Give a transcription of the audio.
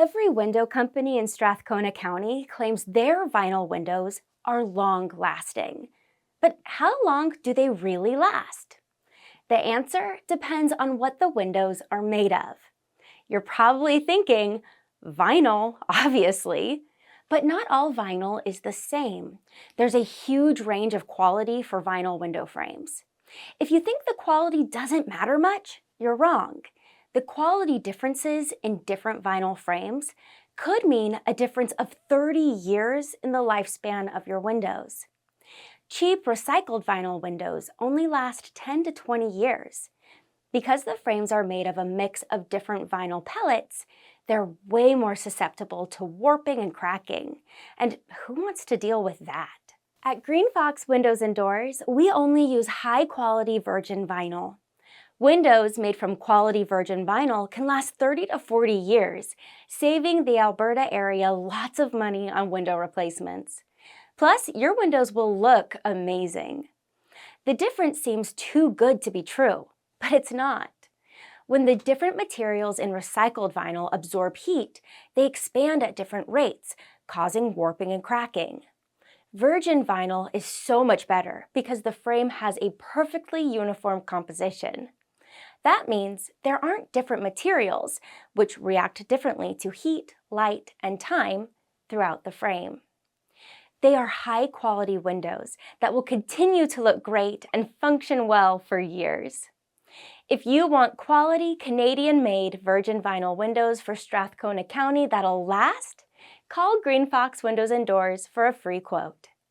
Every window company in Strathcona County claims their vinyl windows are long-lasting. But how long do they really last? The answer depends on what the windows are made of. You're probably thinking, vinyl, obviously. But not all vinyl is the same. There's a huge range of quality for vinyl window frames. If you think the quality doesn't matter much, you're wrong. The quality differences in different vinyl frames could mean a difference of 30 years in the lifespan of your windows. Cheap recycled vinyl windows only last 10 to 20 years. Because the frames are made of a mix of different vinyl pellets, they're way more susceptible to warping and cracking. And who wants to deal with that? At GreenFox Windows and Doors, we only use high-quality virgin vinyl. Windows made from quality virgin vinyl can last 30 to 40 years, saving the Alberta area lots of money on window replacements. Plus, your windows will look amazing. The difference seems too good to be true, but it's not. When the different materials in recycled vinyl absorb heat, they expand at different rates, causing warping and cracking. Virgin vinyl is so much better because the frame has a perfectly uniform composition. That means there aren't different materials, which react differently to heat, light, and time throughout the frame. They are high-quality windows that will continue to look great and function well for years. If you want quality Canadian-made virgin vinyl windows for Strathcona County that'll last, call GreenFox Windows and Doors for a free quote.